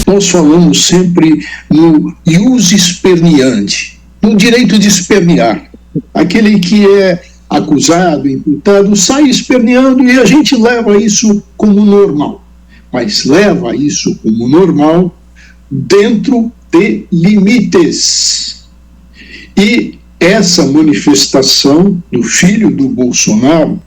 Nós falamos sempre no ius esperniandi, no direito de espernear. Aquele que é acusado, imputado, sai esperneando e a gente leva isso como normal. Mas leva isso como normal dentro de limites. E essa manifestação do filho do Bolsonaro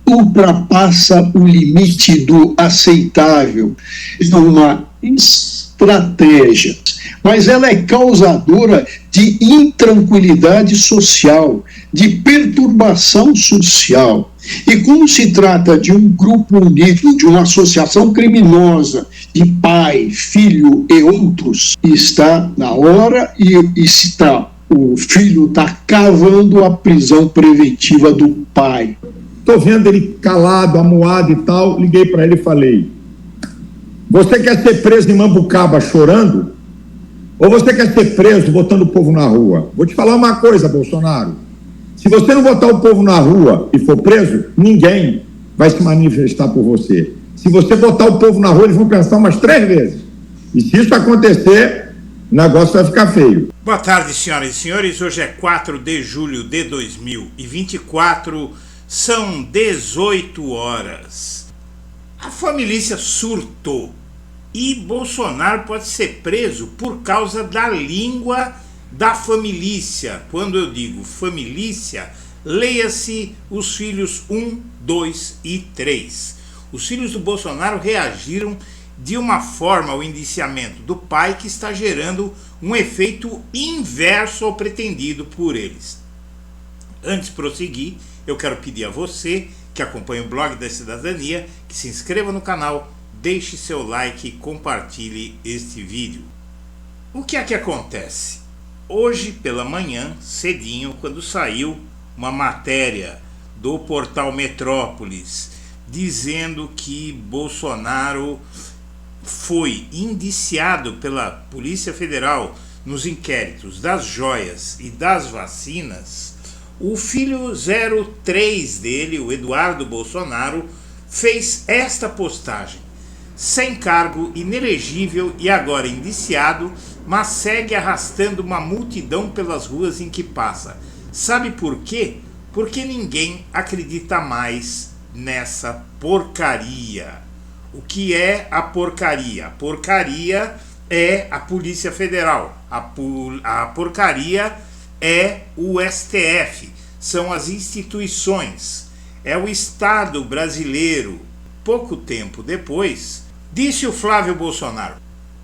ultrapassa o limite do aceitável. É uma estratégia, mas ela é causadora de intranquilidade social, de perturbação social. E como se trata de um grupo unido, de uma associação criminosa, de pai, filho e outros, está na hora o filho está cavando a prisão preventiva do pai. Estou vendo ele calado, amuado e tal, liguei para ele e falei: você quer ser preso em Mambucaba chorando? Ou você quer ser preso botando o povo na rua? Vou te falar uma coisa, Bolsonaro. Se você não botar o povo na rua e for preso, ninguém vai se manifestar por você. Se você botar o povo na rua, eles vão pensar umas 3 vezes. E se isso acontecer, o negócio vai ficar feio. Boa tarde, senhoras e senhores. Hoje é 4 de julho de 2024. São 18 horas. A família surtou e Bolsonaro pode ser preso por causa da língua da família. Quando eu digo família, leia-se os filhos 1, 2 e 3. Os filhos do Bolsonaro reagiram de uma forma ao indiciamento do pai que está gerando um efeito inverso ao pretendido por eles. Antes de prosseguir, eu quero pedir a você que acompanha o blog da Cidadania que se inscreva no canal, deixe seu like e compartilhe este vídeo. O que é que acontece? Hoje pela manhã, cedinho, quando saiu uma matéria do portal Metrópolis dizendo que Bolsonaro foi indiciado pela Polícia Federal nos inquéritos das joias e das vacinas, o filho 03 dele, o Eduardo Bolsonaro, fez esta postagem: sem cargo, inelegível e agora indiciado, mas segue arrastando uma multidão pelas ruas em que passa. Sabe por quê? Porque ninguém acredita mais nessa porcaria. O que é a porcaria? A porcaria é a Polícia Federal. A porcaria é o STF. São as instituições. É o Estado brasileiro. Pouco tempo depois, disse o Flávio Bolsonaro: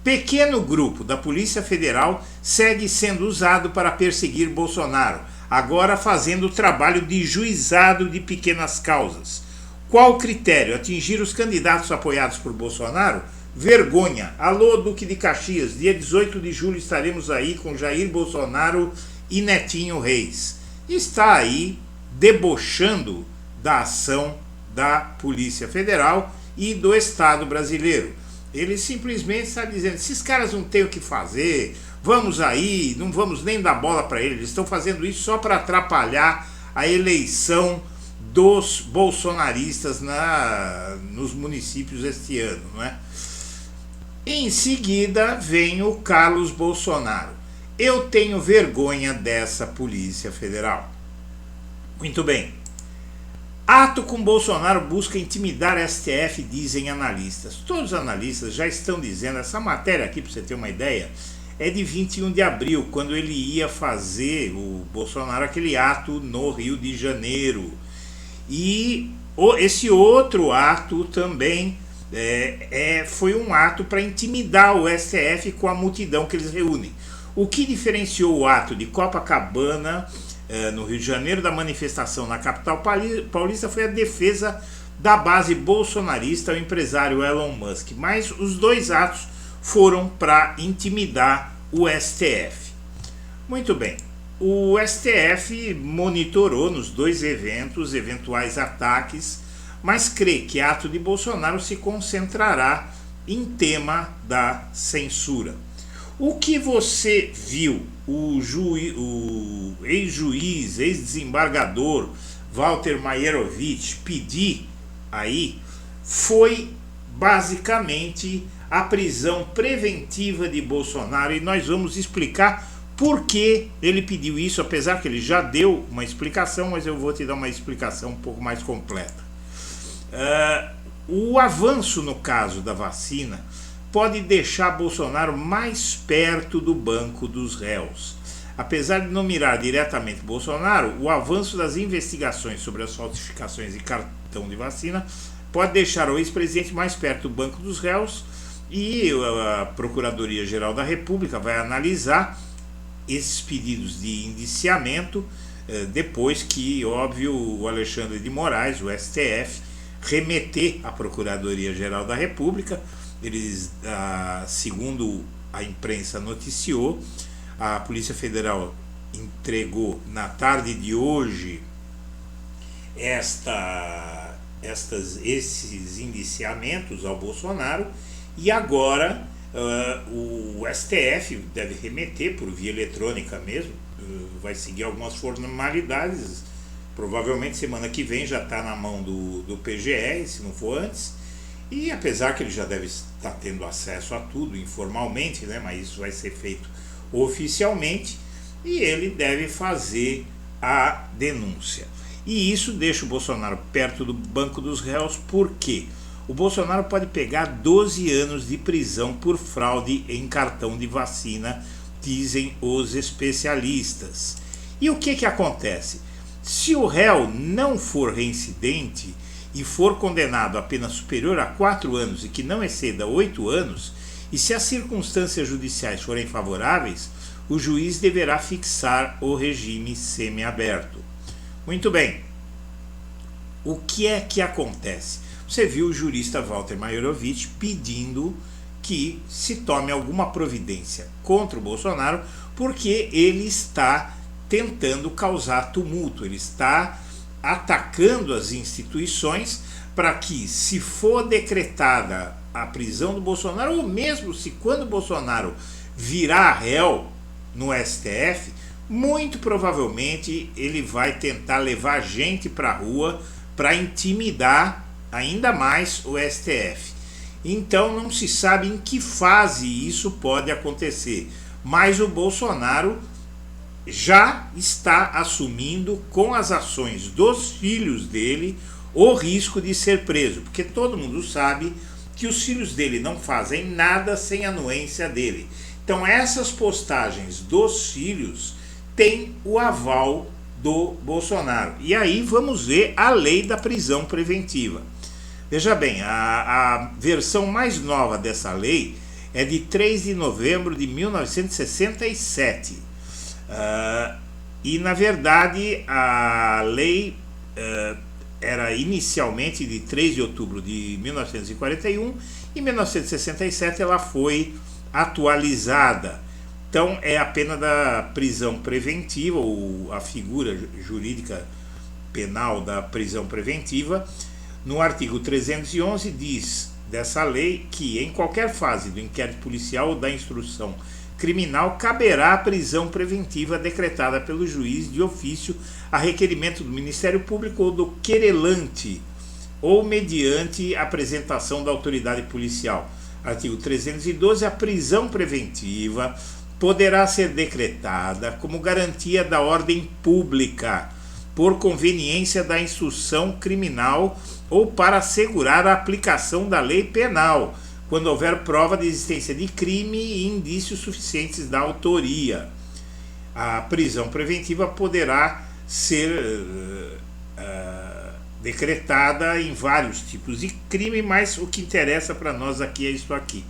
pequeno grupo da Polícia Federal segue sendo usado para perseguir Bolsonaro, agora fazendo o trabalho de juizado de pequenas causas. Qual o critério? Atingir os candidatos apoiados por Bolsonaro? Vergonha. Alô, Duque de Caxias, dia 18 de julho estaremos aí com Jair Bolsonaro e Netinho Reis. Está aí debochando da ação da Polícia Federal e do Estado brasileiro. Ele simplesmente está dizendo: esses caras não têm o que fazer, vamos aí, não vamos nem dar bola para eles, eles estão fazendo isso só para atrapalhar a eleição dos bolsonaristas nos municípios este ano, não é? Em seguida vem o Carlos Bolsonaro: eu tenho vergonha dessa Polícia Federal. Muito bem. Ato com Bolsonaro busca intimidar STF, dizem analistas. Todos os analistas já estão dizendo, essa matéria aqui, para você ter uma ideia, é de 21 de abril, quando ele ia fazer, o Bolsonaro, aquele ato no Rio de Janeiro. E esse outro ato também foi um ato para intimidar o STF com a multidão que eles reúnem. O que diferenciou o ato de Copacabana, no Rio de Janeiro, da manifestação na capital paulista, foi a defesa da base bolsonarista ao empresário Elon Musk. Mas os dois atos foram para intimidar o STF. Muito bem. O STF monitorou nos dois eventos eventuais ataques, mas crê que ato de Bolsonaro se concentrará em tema da censura. O que você viu o ex-juiz, ex-desembargador Walter Maierovitch pedir aí foi basicamente a prisão preventiva de Bolsonaro e nós vamos explicar por que ele pediu isso, apesar que ele já deu uma explicação, mas eu vou te dar uma explicação um pouco mais completa. O avanço no caso da vacina pode deixar Bolsonaro mais perto do banco dos réus. Apesar de não mirar diretamente Bolsonaro, o avanço das investigações sobre as falsificações de cartão de vacina pode deixar o ex-presidente mais perto do banco dos réus e a Procuradoria-Geral da República vai analisar esses pedidos de indiciamento depois que, óbvio, o Alexandre de Moraes, o STF, remeter à Procuradoria-Geral da República. Eles, segundo a imprensa noticiou, a Polícia Federal entregou na tarde de hoje esses indiciamentos ao Bolsonaro e agora o STF deve remeter por via eletrônica mesmo, vai seguir algumas formalidades, provavelmente semana que vem já está na mão do PGR, se não for antes, e apesar que ele já deve estar tendo acesso a tudo informalmente, né, mas isso vai ser feito oficialmente e ele deve fazer a denúncia. E isso deixa o Bolsonaro perto do banco dos réus, porque o Bolsonaro pode pegar 12 anos de prisão por fraude em cartão de vacina, dizem os especialistas. E o que acontece? Se o réu não for reincidente e for condenado a pena superior a 4 anos e que não exceda 8 anos, e se as circunstâncias judiciais forem favoráveis, o juiz deverá fixar o regime semiaberto. Muito bem. O que é que acontece? Você viu o jurista Walter Maierovitch pedindo que se tome alguma providência contra o Bolsonaro porque ele está tentando causar tumulto, ele está atacando as instituições para que, se for decretada a prisão do Bolsonaro, ou mesmo se quando o Bolsonaro virar réu no STF, muito provavelmente ele vai tentar levar gente para a rua para intimidar ainda mais o STF. Então não se sabe em que fase isso pode acontecer, mas o Bolsonaro já está assumindo com as ações dos filhos dele o risco de ser preso, porque todo mundo sabe que os filhos dele não fazem nada sem a anuência dele. Então essas postagens dos filhos têm o aval do Bolsonaro. E aí vamos ver a lei da prisão preventiva. Veja bem, a versão mais nova dessa lei é de 3 de novembro de 1967. E na verdade a lei era inicialmente de 3 de outubro de 1941 e em 1967 ela foi atualizada. Então é a pena da prisão preventiva, ou a figura jurídica penal da prisão preventiva. No artigo 311 diz dessa lei que em qualquer fase do inquérito policial ou da instrução criminal caberá a prisão preventiva decretada pelo juiz de ofício a requerimento do Ministério Público ou do querelante ou mediante apresentação da autoridade policial. Artigo 312, a prisão preventiva poderá ser decretada como garantia da ordem pública por conveniência da instrução criminal ou para assegurar a aplicação da lei penal, quando houver prova de existência de crime e indícios suficientes da autoria. A prisão preventiva poderá ser decretada em vários tipos de crime, mas o que interessa para nós aqui é isso aqui.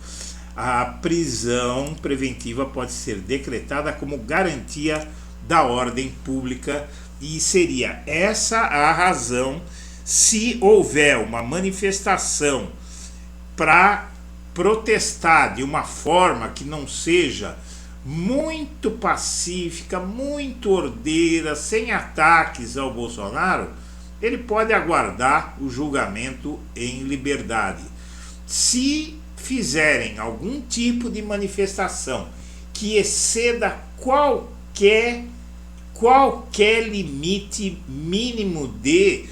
A prisão preventiva pode ser decretada como garantia da ordem pública e seria essa a razão se houver uma manifestação para protestar de uma forma que não seja muito pacífica, muito ordeira, sem ataques ao Bolsonaro, ele pode aguardar o julgamento em liberdade. Se fizerem algum tipo de manifestação que exceda qualquer limite mínimo de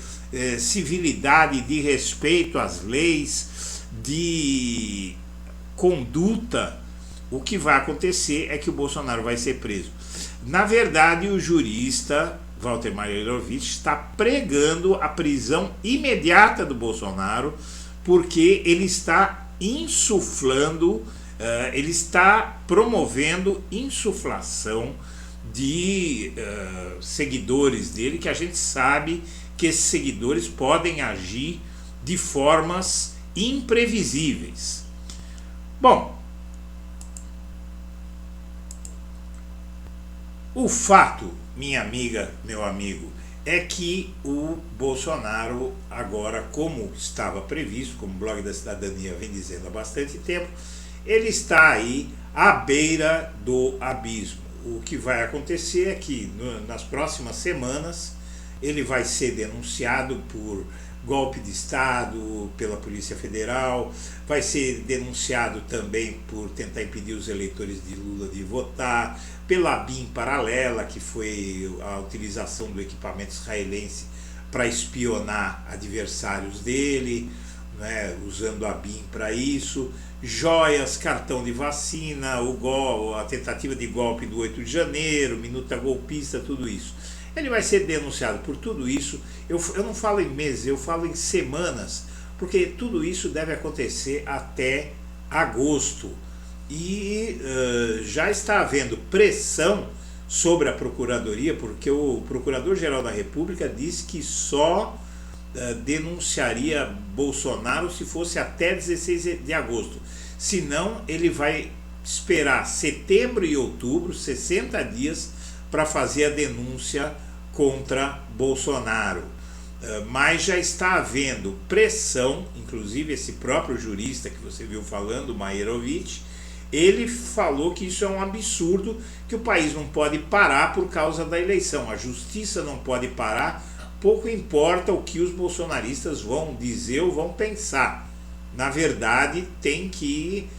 civilidade, de respeito às leis, de conduta, o que vai acontecer é que o Bolsonaro vai ser preso. Na verdade, o jurista Walter Mairovich está pregando a prisão imediata do Bolsonaro, porque ele está insuflando, ele está promovendo insuflação de seguidores dele, que a gente sabe que esses seguidores podem agir de formas imprevisíveis. Bom, o fato, minha amiga, meu amigo, é que o Bolsonaro agora, como estava previsto, como o Blog da Cidadania vem dizendo há bastante tempo, ele está aí à beira do abismo. O que vai acontecer é que nas próximas semanas ele vai ser denunciado por golpe de Estado pela Polícia Federal, vai ser denunciado também por tentar impedir os eleitores de Lula de votar, pela BIM paralela, que foi a utilização do equipamento israelense para espionar adversários dele, né, usando a BIM para isso, joias, cartão de vacina, a tentativa de golpe do 8 de janeiro, minuta golpista, tudo isso. Ele vai ser denunciado por tudo isso. Eu não falo em meses, eu falo em semanas, porque tudo isso deve acontecer até agosto. E já está havendo pressão sobre a Procuradoria, porque o Procurador-Geral da República disse que só denunciaria Bolsonaro se fosse até 16 de agosto. Senão, ele vai esperar setembro e outubro, 60 dias, para fazer a denúncia contra Bolsonaro. Mas já está havendo pressão, inclusive esse próprio jurista que você viu falando, Mairovich, ele falou que isso é um absurdo, que o país não pode parar por causa da eleição, a justiça não pode parar, pouco importa o que os bolsonaristas vão dizer ou vão pensar. Na verdade, tem que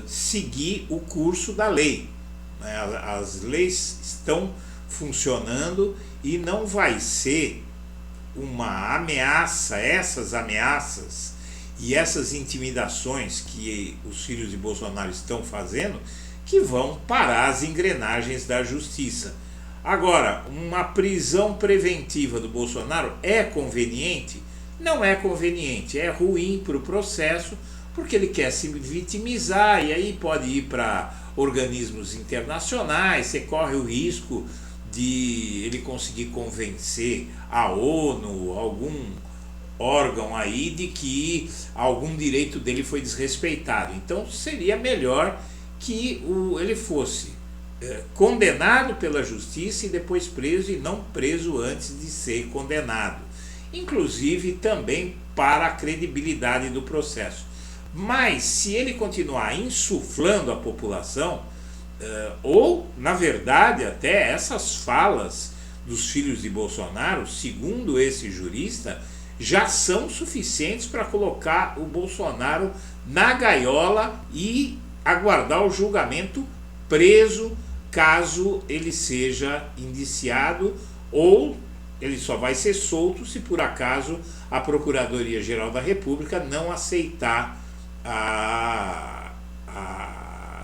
seguir o curso da lei. As leis estão funcionando e não vai ser uma ameaça, essas ameaças e essas intimidações que os filhos de Bolsonaro estão fazendo, que vão parar as engrenagens da justiça. Agora, uma prisão preventiva do Bolsonaro é conveniente? Não é conveniente, é ruim para o processo, porque ele quer se vitimizar e aí pode ir para organismos internacionais, você corre o risco de ele conseguir convencer a ONU, algum órgão aí, de que algum direito dele foi desrespeitado. Então seria melhor que ele fosse condenado pela justiça e depois preso, e não preso antes de ser condenado. Inclusive também para a credibilidade do processo. Mas se ele continuar insuflando a população, ou na verdade até essas falas dos filhos de Bolsonaro, segundo esse jurista, já são suficientes para colocar o Bolsonaro na gaiola e aguardar o julgamento, preso, caso ele seja indiciado, ou ele só vai ser solto se por acaso a Procuradoria-Geral da República não aceitar a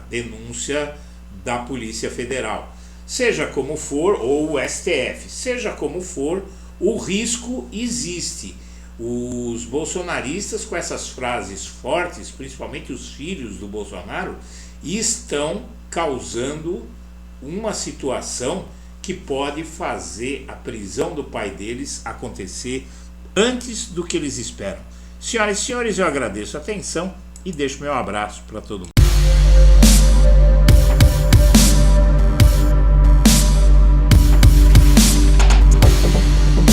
denúncia da Polícia Federal. Seja como for, ou o STF, seja como for, o risco existe. Os bolsonaristas, com essas frases fortes, principalmente os filhos do Bolsonaro, estão causando uma situação que pode fazer a prisão do pai deles acontecer antes do que eles esperam. Senhoras e senhores, eu agradeço a atenção e deixo meu abraço para todo mundo.